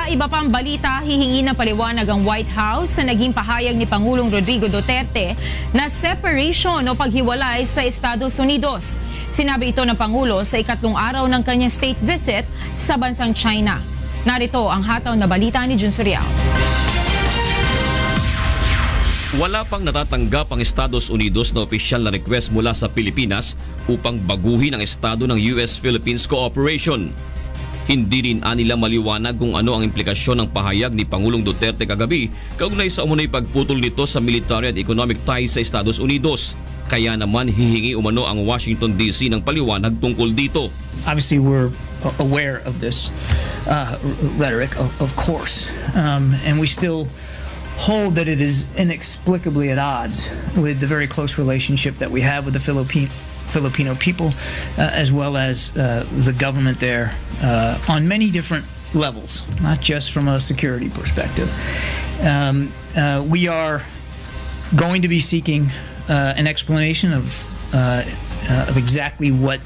Sa iba pang balita, hihingi ng paliwanag ang White House sa naging pahayag ni Pangulong Rodrigo Duterte na separation o paghiwalay sa Estados Unidos. Sinabi ito ng Pangulo sa ikatlong araw ng kanyang state visit sa bansang China. Narito ang hataw na balita ni Jun Suriao. Wala pang natatanggap ang Estados Unidos na opisyal na request mula sa Pilipinas upang baguhin ang estado ng US-Philippines cooperation. Hindi rin nila maliwanag kung ano ang implikasyon ng pahayag ni Pangulong Duterte kagabi kaugnay sa umunoy pagputol nito sa military at economic ties sa Estados Unidos. Kaya naman hihingi umano ang Washington DC ng paliwanag tungkol dito. Obviously, we're aware of this rhetoric, of course, and we still hold that it is inexplicably at odds with the very close relationship that we have with the Filipino people, as well as the government there on many different levels, not just from a security perspective. We are going to be seeking an explanation of exactly what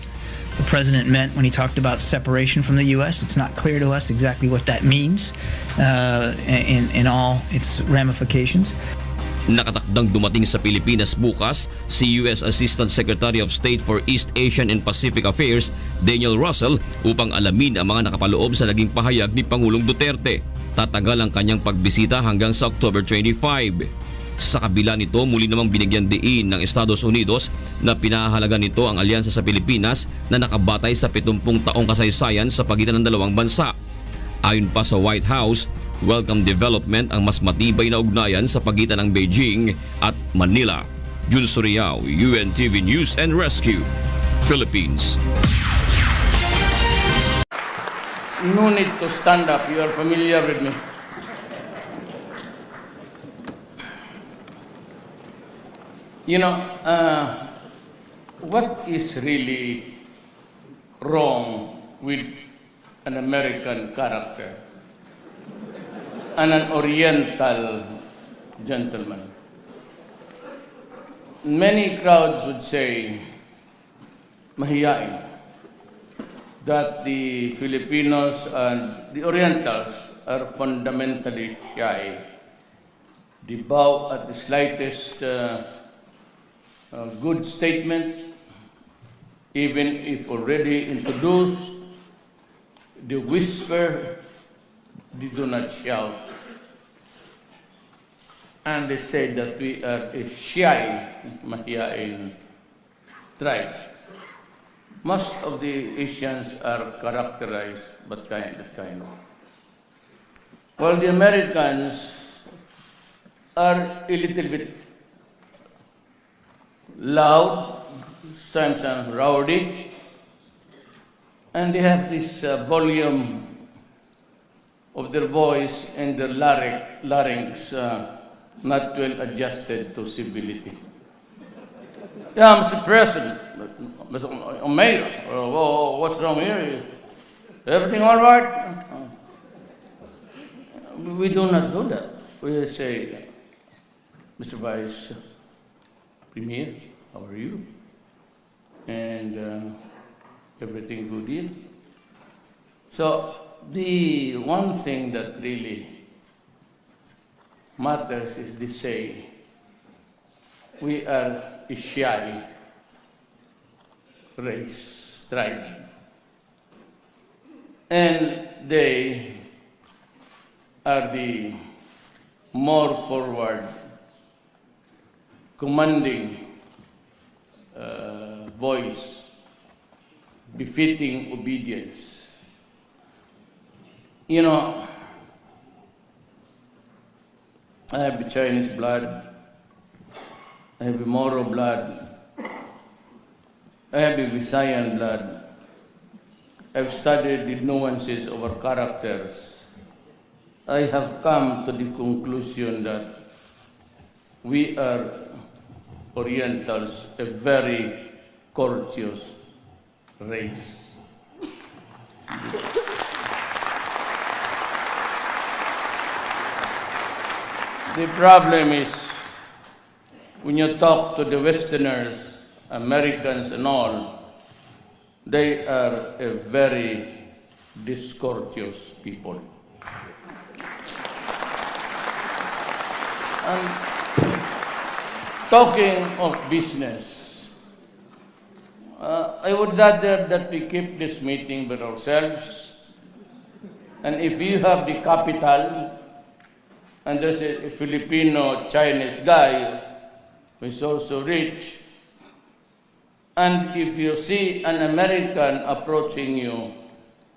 the president meant when he talked about separation from the U.S. It's not clear to us exactly what that means in all its ramifications. Nakatakdang dumating sa Pilipinas bukas si U.S. Assistant Secretary of State for East Asian and Pacific Affairs Daniel Russell upang alamin ang mga nakapaloob sa naging pahayag ni Pangulong Duterte. Tatagal ang kanyang pagbisita hanggang sa October 25. Sa kabila nito, muli namang binigyan diin ng Estados Unidos na pinahalaga nito ang alyansa sa Pilipinas na nakabatay sa 70 taong kasaysayan sa pagitan ng dalawang bansa. Ayon pa sa White House, welcome development ang mas matibay na ugnayan sa pagitan ng Beijing at Manila. Jun Suriao, UNTV News and Rescue, Philippines. No need to stand up. You are familiar with me. You know, what is really wrong with an American character and an Oriental gentleman? Many crowds would say, mahiyain, that the Filipinos and the Orientals are fundamentally shy. They bow at the slightest good statement, even if already introduced, they whisper, they do not shout. And they say that we are a shy, mahiyain tribe. Most of the Asians are characterized but that kind of. While the Americans are a little bit loud, sometimes rowdy, and they have this volume of their voice and their larynx not well adjusted to civility. Yeah, Mr. President, Mr. Mayor, what's wrong here? Everything all right? We do not do that. We say, Mr. Vice Premier, how are you? And everything good here? So the one thing that really matters is to say we are a shy race, tribe. And they are the more forward, commanding voice, befitting obedience. You know, I have the Chinese blood, I have the Moro blood, I have the Visayan blood. I've studied the nuances of our characters. I have come to the conclusion that we are Orientals, a very courteous race. The problem is, when you talk to the Westerners, Americans and all, they are a very discourteous people. And talking of business, I would rather that we keep this meeting with ourselves. And if you have the capital, and there's a Filipino-Chinese guy who is also rich, and if you see an American approaching you,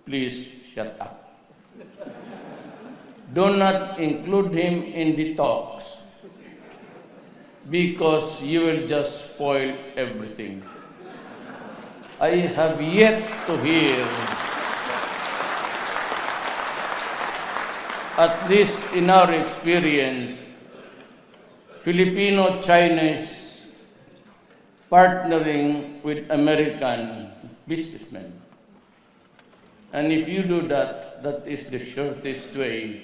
please shut up. Do not include him in the talks, because you will just spoil everything. I have yet to hear, at least in our experience, Filipino-Chinese partnering with American businessmen. And if you do that, that is the shortest way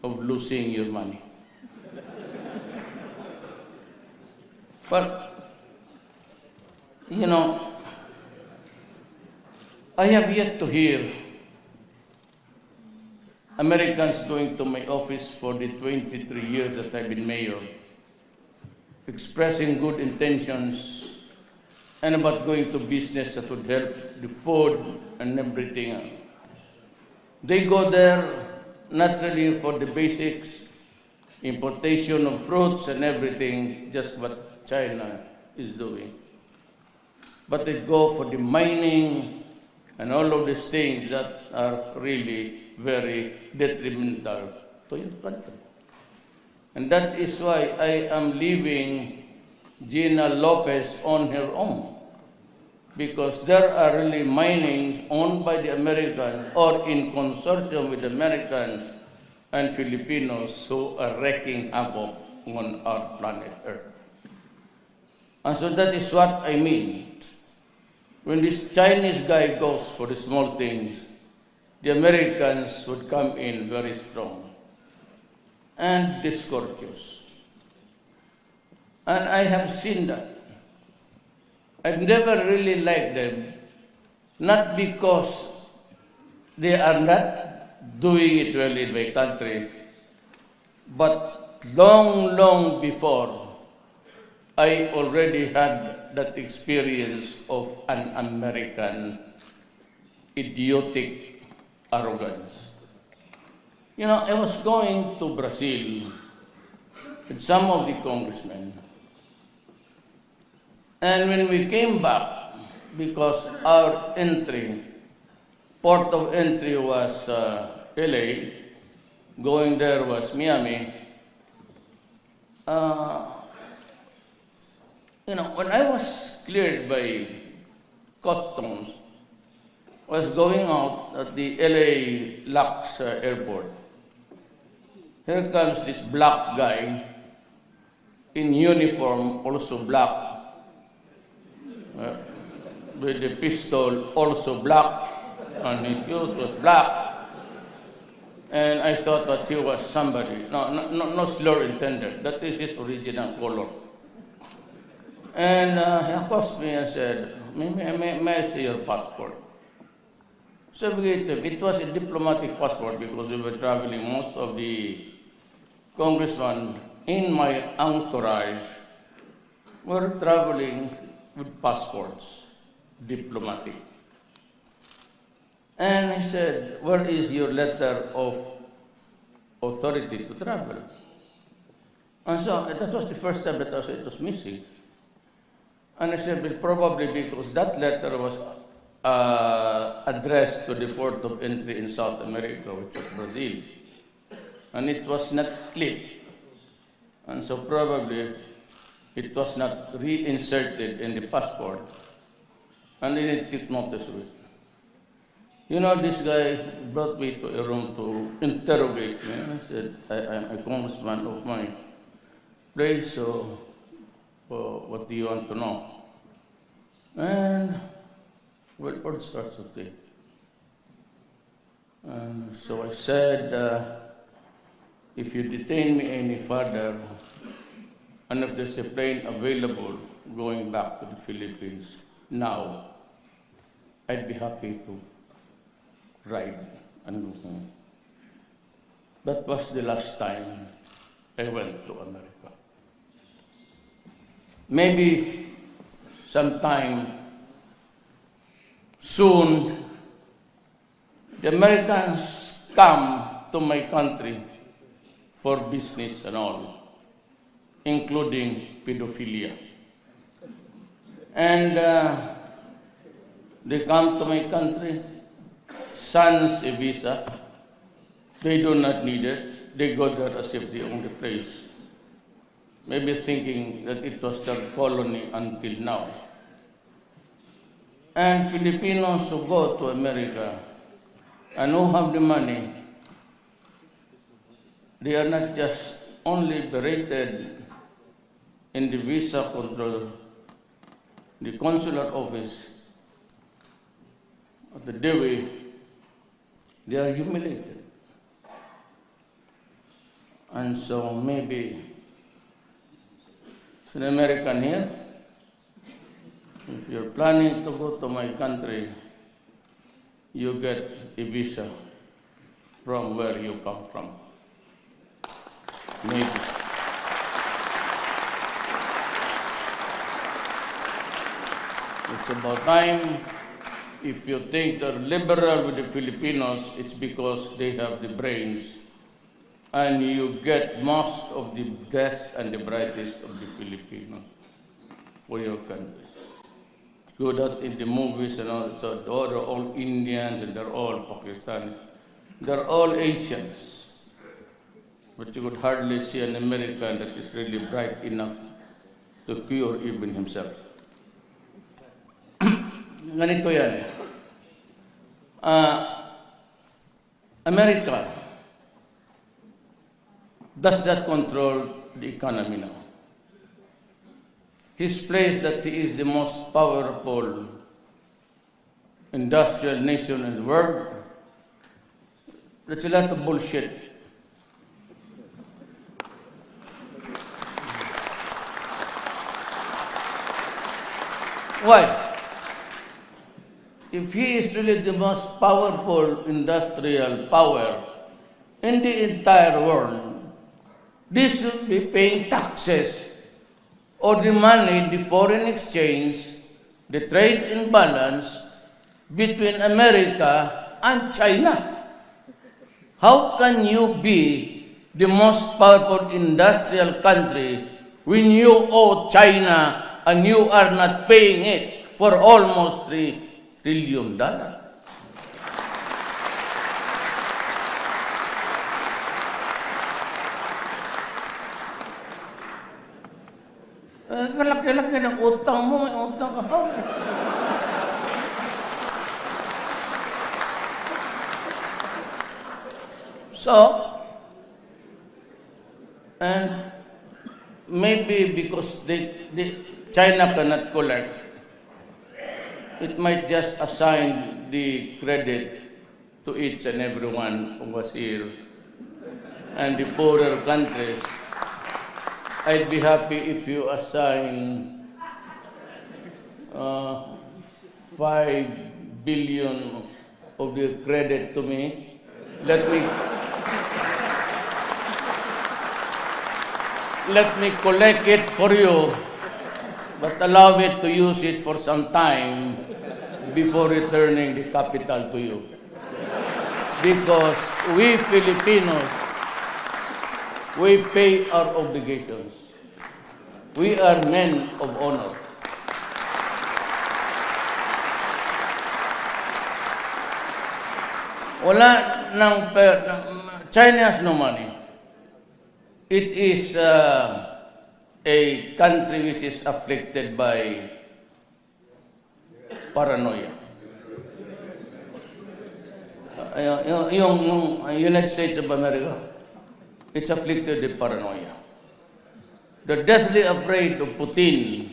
of losing your money. But, you know, I have yet to hear Americans going to my office for the 23 years that I've been mayor, expressing good intentions and about going to business that would help the food and everything. They go there not really for the basics, importation of fruits and everything, just what China is doing. But they go for the mining and all of these things that are really very detrimental to your country. And that is why I am leaving Gina Lopez on her own, because there are really minings owned by the Americans or in consortium with Americans and Filipinos who are wreaking havoc on our planet Earth. And so that is what I mean. When this Chinese guy goes for the small things, the Americans would come in very strong and discourteous. And I have seen that. I've never really liked them, not because they are not doing it well in my country, but long before, I already had that experience of an American idiotic arrogance. You know, I was going to Brazil with some of the congressmen. And when we came back, because our entry, port of entry was LA, going there was Miami, you know, when I was cleared by customs, was going out at the LA Lux airport. Here comes this black guy in uniform, also black, with the pistol also black, and his shoes was black. And I thought that he was somebody. No slur intended. That is his original color. And he accosted me and said, may I see your passport? So we gave him. It was a diplomatic passport because we were traveling. Most of the congressmen in my entourage were traveling with passports, diplomatic. And he said, where is your letter of authority to travel? And so that was the first time that I said it was missing. And I said, well, probably because that letter was addressed to the port of entry in South America, which was Brazil. And it was not clipped. And so probably it was not reinserted in the passport. And they didn't take notice of it. You know, this guy brought me to a room to interrogate me. I said, I'm a congressman of my place, so what do you want to know? And, well, all sorts of things. And so I said, if you detain me any further, and if there's a plane available going back to the Philippines now, I'd be happy to ride and go home. That was the last time I went to America. Maybe sometime soon, the Americans come to my country for business and all, including pedophilia. And they come to my country, sans a visa. They do not need it. They go there as if they own the place. Maybe thinking that it was their colony until now. And Filipinos who go to America and who have the money, they are not just only berated in the visa control, the consular office, of the DEWI, they are humiliated. And so maybe as an American here, if you're planning to go to my country, you get a visa from where you come from. Maybe. It's about time. If you think they're liberal with the Filipinos, it's because they have the brains. And you get most of the best and the brightest of the Filipinos for your country. Good at in the movies and all, so they're all Indians and they're all Pakistani. They're all Asians. But you could hardly see an American that is really bright enough to cure even himself. Ganito yan. America does not control the economy now. He's placed that he is the most powerful industrial nation in the world. That's a lot of bullshit. Why? If he is really the most powerful industrial power in the entire world, this should be paying taxes or the money, the foreign exchange, the trade imbalance between America and China. How can you be the most powerful industrial country when you owe China and you are not paying it for almost $3 trillion? Kalaki-laki ng utang mo, may utang ka pa. So, and maybe because China cannot collect, it might just assign the credit to each and everyone who was here. And the poorer countries, I'd be happy if you assign 5 billion of the credit to me. Let me collect it for you, but allow me to use it for some time before returning the capital to you. Because we Filipinos, we pay our obligations. We are men of honor. China has no money. It is a country which is afflicted by paranoia. Yung United States of America, it's afflicted with paranoia. They're deathly afraid of Putin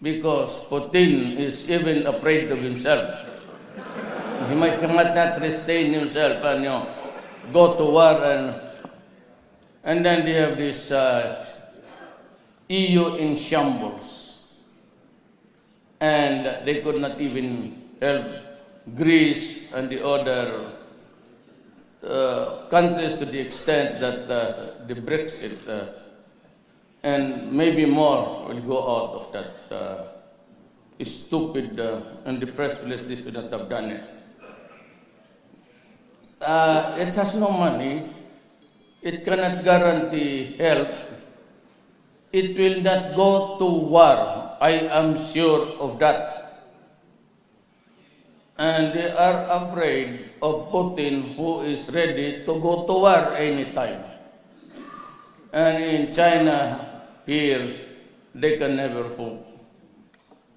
because Putin is even afraid of himself. He might not restrain himself and go to war, and then they have this EU in shambles, and they could not even help Greece and the other countries to the extent that the Brexit and maybe more will go out of that stupid, in the first place, they should not have done it. It has no money. It cannot guarantee help. It will not go to war. I am sure of that. And they are afraid of Putin, who is ready to go to war anytime. And in China, here, they can never hope,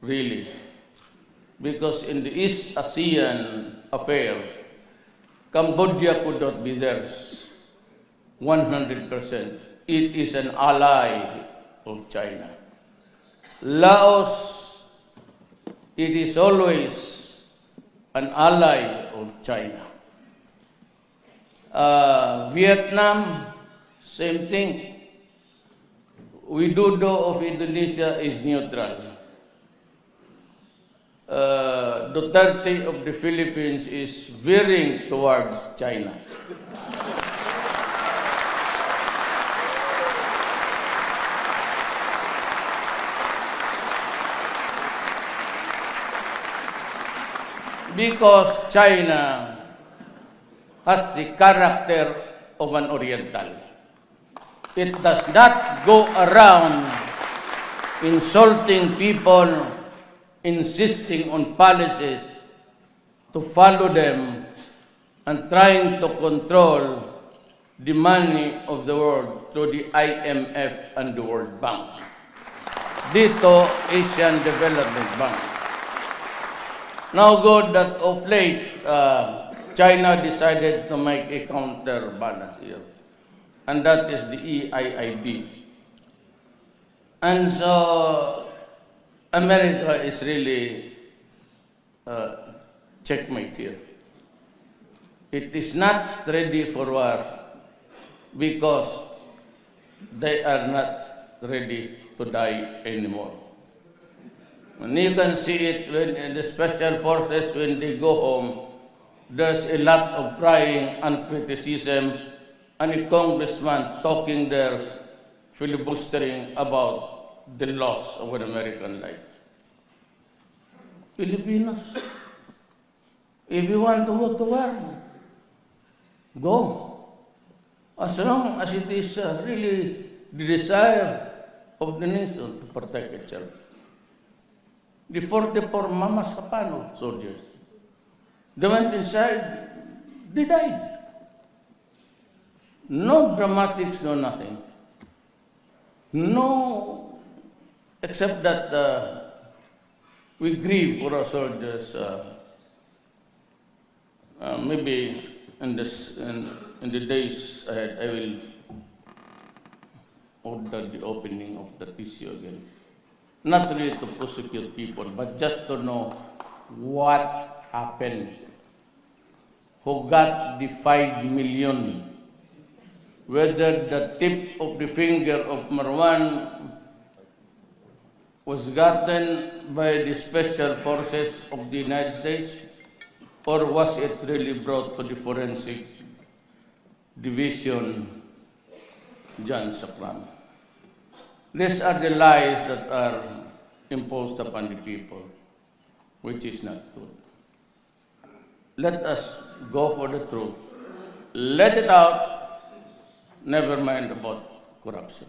really. Because in the East ASEAN affair, Cambodia could not be theirs 100%. It is an ally of China. Laos, it is always an ally of China. Vietnam, same thing. Widodo of Indonesia is neutral. Duterte of the Philippines is veering towards China. Because China has the character of an Oriental. It does not go around insulting people, insisting on policies to follow them, and trying to control the money of the world through the IMF and the World Bank. Dito, Asian Development Bank. Now good that of late, China decided to make a counterbalance here, and that is the EIIB. And so America is really checkmate here. It is not ready for war because they are not ready to die anymore. And you can see it when in the special forces, when they go home, there's a lot of crying and criticism, and a congressman talking there, filibustering about the loss of an American life. Filipinos, if you want to go to war, go. As long as it is really the desire of the nation to protect itself. The 44 Mamas Kapano soldiers, they went inside, they died. No dramatics, no nothing. No, except that we grieve for our soldiers. Maybe in the days ahead, I will order the opening of the tissue again. Not really to prosecute people, but just to know what happened. Who got the 5 million? Whether the tip of the finger of Marwan was gotten by the special forces of the United States, or was it really brought to the forensic division, John Sakram? These are the lies that are imposed upon the people, which is not good. Let us go for the truth. Let it out. Never mind about corruption.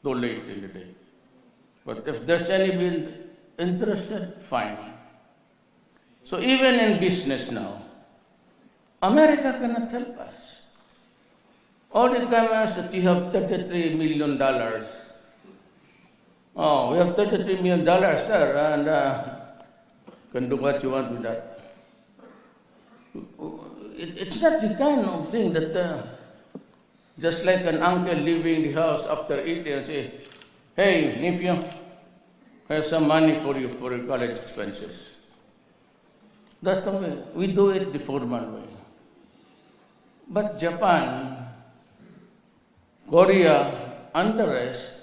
Too late in the day. But if there's anybody interested, fine. So even in business now, America cannot help us. All the time is that you have $33 million. Oh, we have $33 million, sir, and can do what you want with that. It's not the kind of thing that, just like an uncle leaving the house after eating and say, hey, nephew, here's some money for you for your college expenses. That's the way. We do it the formal way. But Japan, Korea, and the rest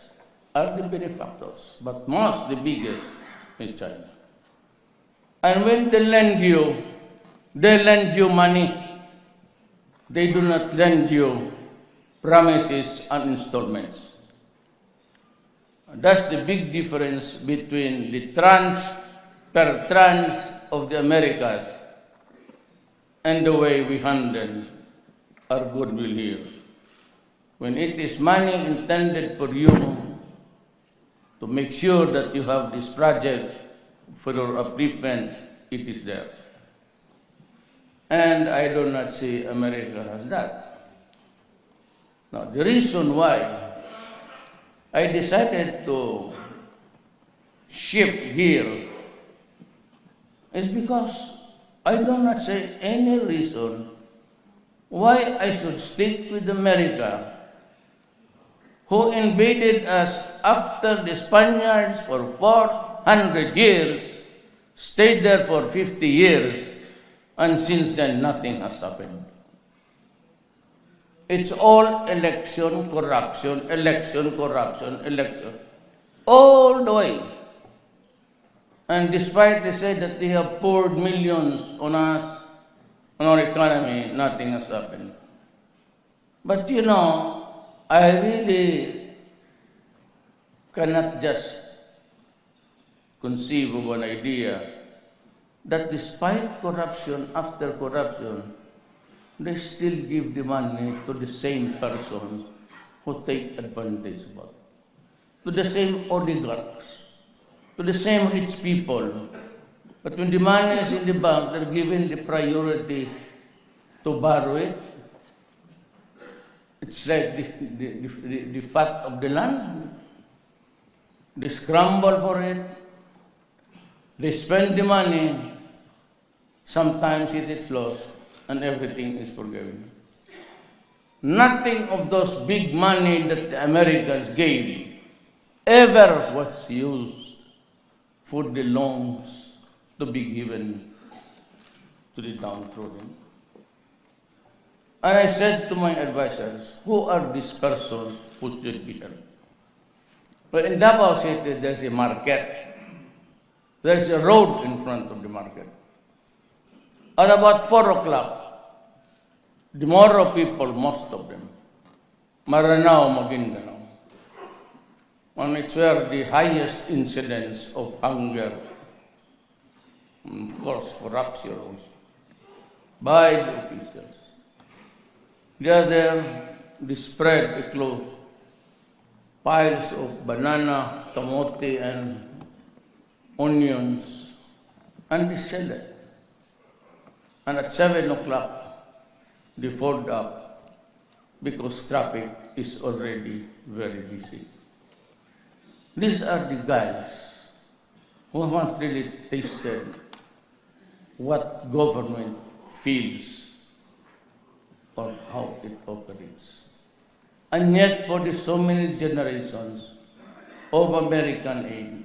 are the benefactors, but most the biggest in China. And when they lend you money. they do not lend you promises and installments. That's the big difference between the tranche per tranche of the Americas and the way we handle our goodwill here. When it is money intended for you to make sure that you have this project for your upliftment, it is there. And I do not see America has that. Now, the reason why I decided to shift gear is because I do not see any reason why I should stick with America, who invaded us after the Spaniards for 400 years, stayed there for 50 years, and since then nothing has happened. It's all election, corruption, election, corruption, election, all the way. And despite they say that they have poured millions on us, on our economy, nothing has happened. But you know, I really cannot just conceive of an idea that despite corruption after corruption, they still give the money to the same persons who take advantage of it, to the same oligarchs, to the same rich people. But when the money is in the bank, they're given the priority to borrow it. It's like the fat of the land. They scramble for it. They spend the money. Sometimes it is lost and everything is forgiven. Nothing of those big money that the Americans gave ever was used for the loans to be given to the downtrodden. And I said to my advisors, who are these persons who should be helped? Well, in Davao City, there's a market. There's a road in front of the market. At about 4 o'clock, the Moro people, most of them, Maranao, Maguindanao, and it's where the highest incidence of hunger, and of course corruption also, by the officials. They are there, they spread a cloth, piles of banana, kamote, and onions, and they sell it. And at 7 o'clock, they fold up because traffic is already very busy. These are the guys who haven't really tasted what government feels or how it operates. And yet, for the so many generations of American aid,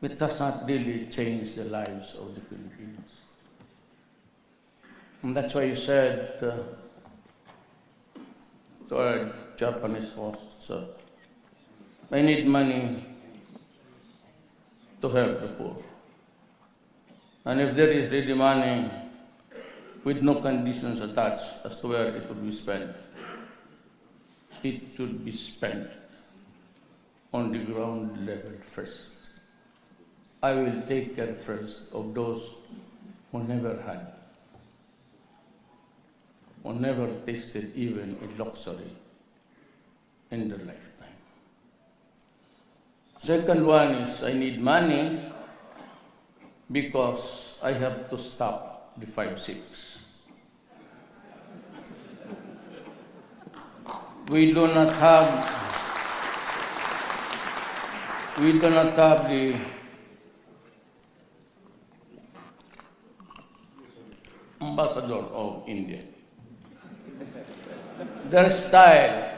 it has not really changed the lives of the Filipinos. And that's why you said to our Japanese host, sir, I need money to help the poor. And if there is really money with no conditions attached as to where it would be spent, it should be spent on the ground level first. I will take care first of those who never had, who never tasted even a luxury in their lifetime. Second one is I need money because I have to stop the 5-6. We do not have the ambassador of India. Their style,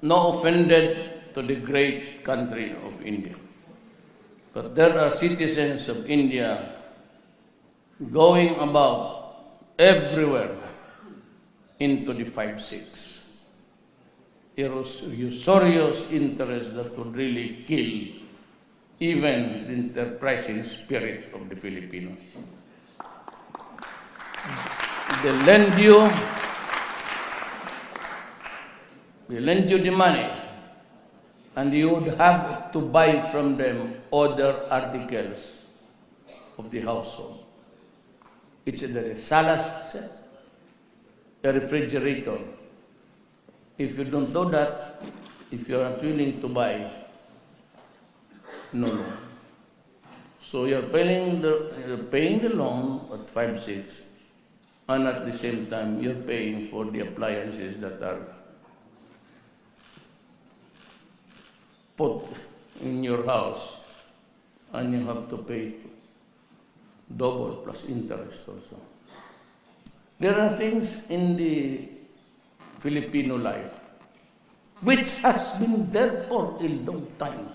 no offended to the great country of India, but there are citizens of India going about everywhere into the 5-6. Usurious interest that would really kill even the enterprising spirit of the Filipinos. they lend you the money, and you would have to buy from them other articles of the household. It's either a salad set, a refrigerator. If you don't do that, if you are not willing to buy, no. So you're paying the loan at 5-6, and at the same time you're paying for the appliances that are put in your house, and you have to pay double plus interest also. There are things in the Filipino life which has been there for a long time,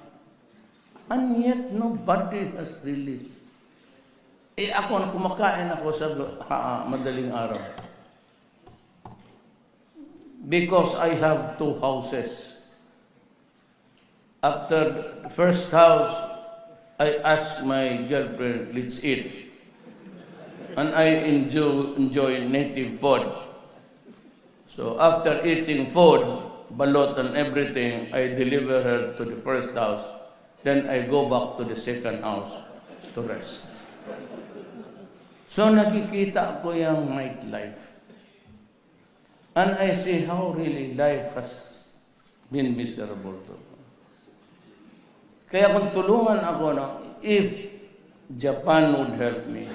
and yet nobody has really. Ako, kumakain ako sa madaling araw because I have 2 houses. After the first house, I asked my girlfriend, let's eat. And I enjoy native food. So after eating food, balot and everything, I deliver her to the first house. Then I go back to the second house to rest. So nakikita ko yung nightlife. And I see how really life has been miserable to. Kaya kung tulungan ako if Japan would help me,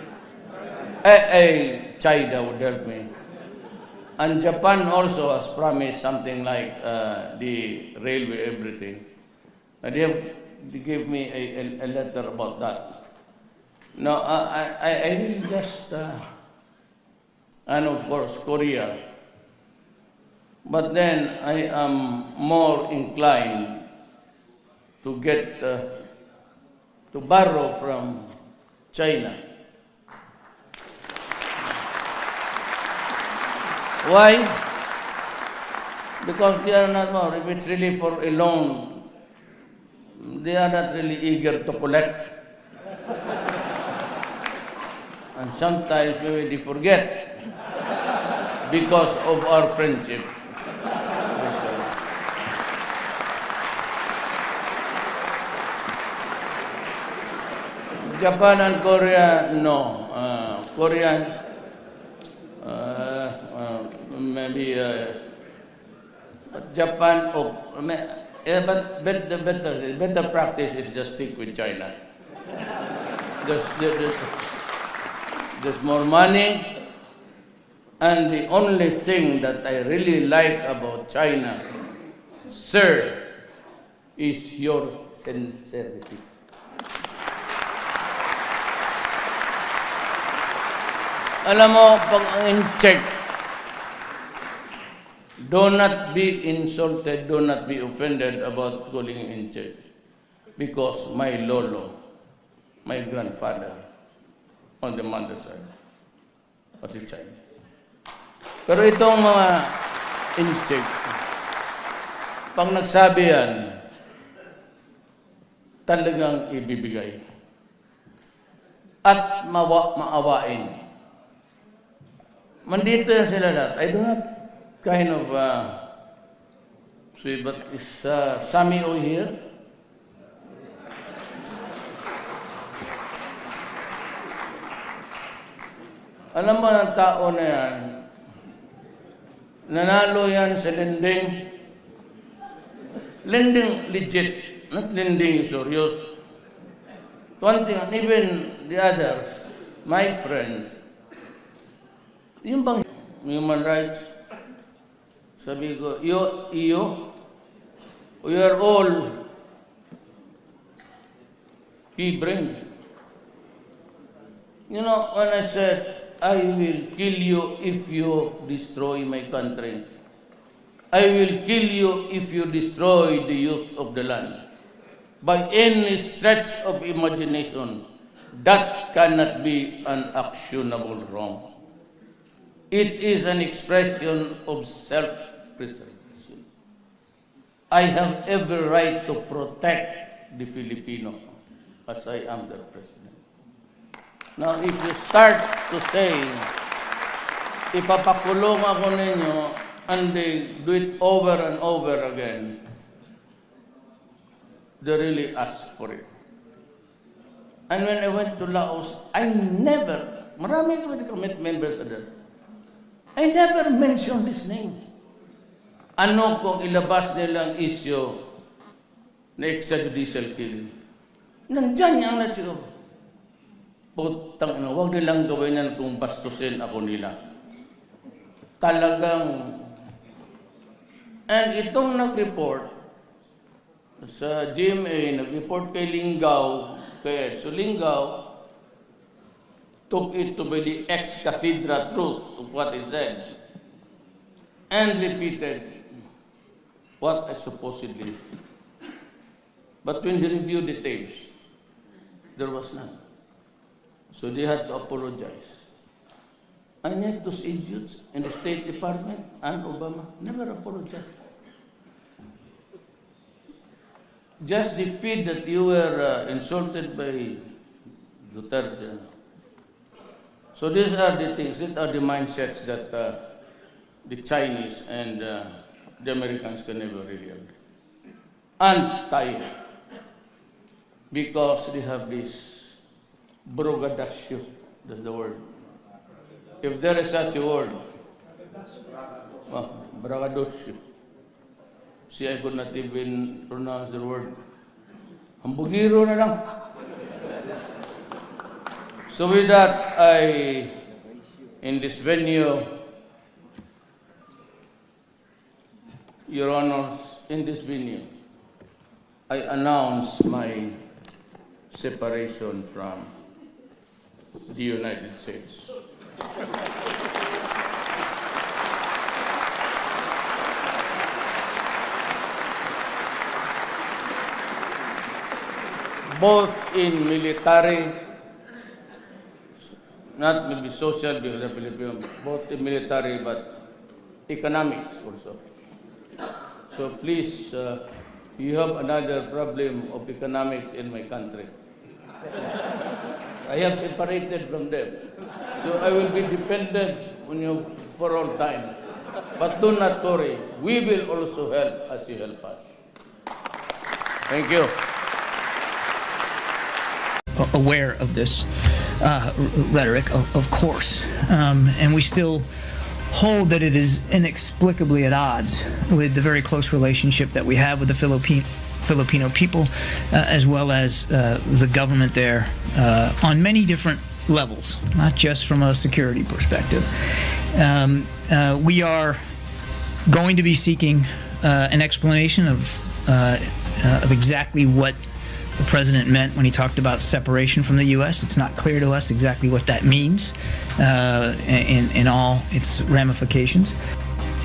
China would help me, and Japan also has promised something like the railway, everything. And they gave me a letter about that. No, I will just, and of course Korea. But then I am more inclined to get to borrow from China. Why? Because they are not more. If it's really for a loan, they are not really eager to collect. And sometimes maybe they forget because of our friendship. Japan and Korea, no. Koreans, maybe Japan, but the better practice is just stick with China. There's more money, and the only thing that I really like about China, sir, is your sincerity. Alam mo, pag in-check, do not be insulted, do not be offended about calling in-check. Because my lolo, my grandfather, on the mother's side, was a Chinese. Pero itong mga in-check, pag nagsabi yan, talagang ibibigay. At maawain. Mandito yan sila lahat. I do not kind of see, but is Sammy O here? Alam mo ng tao na yan, nanalo yan sa lending. Lending legit, not lending serious. One thing, even the others, my friends, yung bang human rights, sabi ko, we are all pea-brained. You know, when I said, I will kill you if you destroy my country. I will kill you if you destroy the youth of the land. By any stretch of imagination, that cannot be an actionable wrong. It is an expression of self-preservation. I have every right to protect the Filipino as I am their president. Now, if you start to say ipapakulong ako ninyo and they do it over and over again, they really ask for it. And when I went to Laos, I never, marami kami members there, I never mentioned his name. Ano kung ilabas nilang issue na extrajudicial killing? Nandyan yung natiro. Putang ina, huwag nilang gawin yan kung bastusin ako nila. Talagang, and itong nag-report sa GMA, nag-report kay Lingaw, so Lingaw took it to be the ex-cathedra truth of what he said and repeated what I supposedly. But when he reviewed the tapes, there was none. So they had to apologize. And yet those idiots in the State Department and Obama never apologized. Just the feed that you were insulted by Duterte. So these are the things, these are the mindsets that the Chinese and the Americans can never really agree. Anti, because they have this brogadasyo, that's the word. If there is such a word, brogadasyo. See, I could not even pronounce the word. Hambugiro na lang. So with that, in this venue, Your Honors, in this venue, I announce my separation from the United States. Both in military, not maybe social, because of Filipino, both in military, but economics also. So please, you have another problem of economics in my country. I have separated from them. So I will be dependent on you for all time. But do not worry, we will also help as you help us. Thank you. Aware of this rhetoric, of course, and we still hold that it is inexplicably at odds with the very close relationship that we have with the Filipino people, as well as the government there on many different levels, not just from a security perspective. We are going to be seeking an explanation of exactly what the president meant when he talked about separation from the U.S. It's not clear to us exactly what that means in all its ramifications.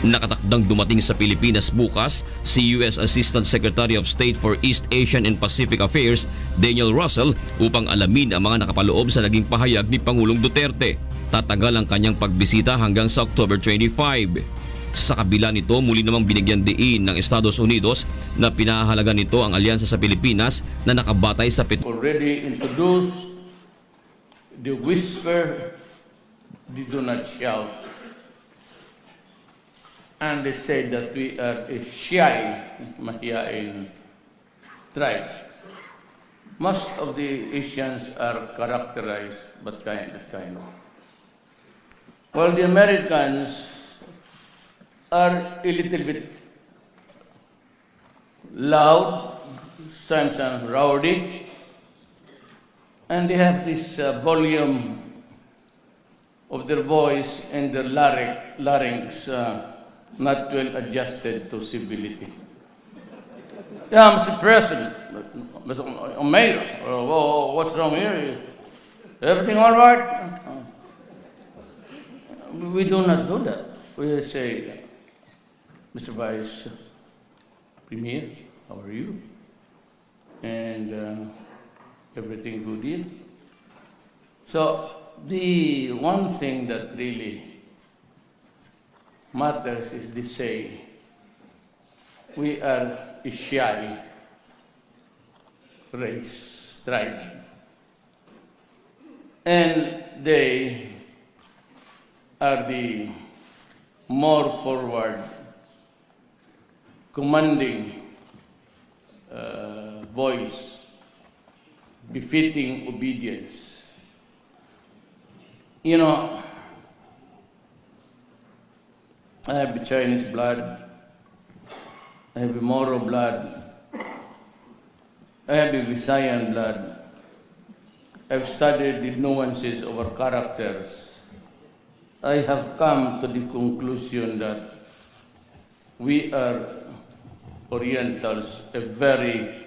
Nakatakdang dumating sa Pilipinas bukas si U.S. Assistant Secretary of State for East Asian and Pacific Affairs Daniel Russell upang alamin ang mga nakapaloob sa naging pahayag ni Pangulong Duterte. Tatagal ang kanyang pagbisita hanggang sa October 25. Sa kabila nito, muli namang binigyan diin ng Estados Unidos na pinahalaga nito ang alyansa sa Pilipinas na nakabatay sa already introduced the whisper, they do not shout. And they say that we are a shy, mahiyain tribe. Most of the Asians are characterized but kind of. Well, the Americans are a little bit loud, sometimes rowdy, and they have this volume of their voice and their larynx not well adjusted to civility. Yeah, Mr. President, Mr. Mayor, what's wrong here? Everything all right? We do not do that. We say, Mr. Vice Premier, how are you? And everything good here? So the one thing that really matters is to say we are a shy race, tribe. And they are the more forward, commanding voice, befitting obedience. You know, I have the Chinese blood, I have the Moro blood, I have the Visayan blood. I've studied the nuances of our characters. I have come to the conclusion that we are Orientals, a very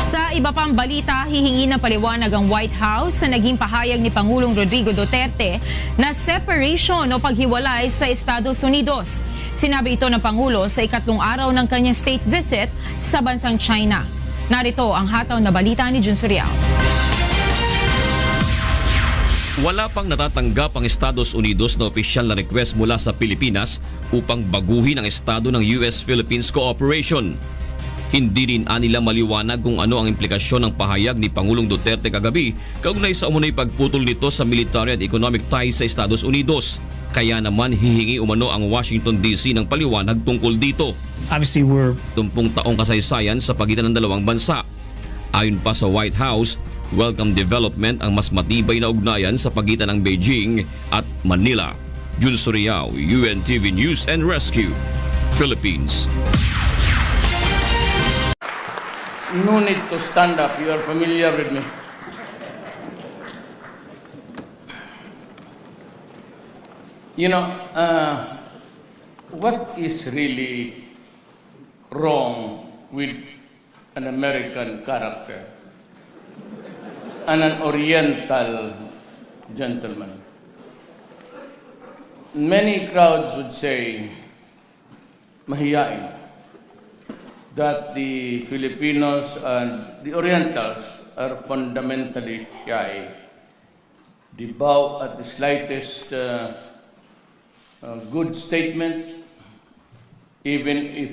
Sa iba pang balita, hihingi ng paliwanag ang White House sa naging pahayag ni Pangulong Rodrigo Duterte na separation o paghiwalay sa Estados Unidos. Sinabi ito ng Pangulo sa ikatlong araw ng kanyang state visit sa bansang China. Narito ang hataw na balita ni Jun Suriao. Wala pang natatanggap ang Estados Unidos na opisyal na request mula sa Pilipinas upang baguhin ang estado ng US-Philippines cooperation. Hindi rin nila maliwanag kung ano ang implikasyon ng pahayag ni Pangulong Duterte kagabi kaugnay sa umunoy pagputol nito sa military at economic ties sa Estados Unidos. Kaya naman hihingi umano ang Washington DC ng paliwanag tungkol dito. Obviously, we're 30 taong kasaysayan sa pagitan ng dalawang bansa. Ayon pa sa White House, welcome development ang mas matibay na ugnayan sa pagitan ng Beijing at Manila. Jun Suriao, UNTV News and Rescue, Philippines. no need to stand up. You are familiar with me. You know, what is really wrong with an American character and an Oriental gentleman? Many crowds would say, mahiyain, that the Filipinos and the Orientals are fundamentally shy. They bow at the slightest good statement, even if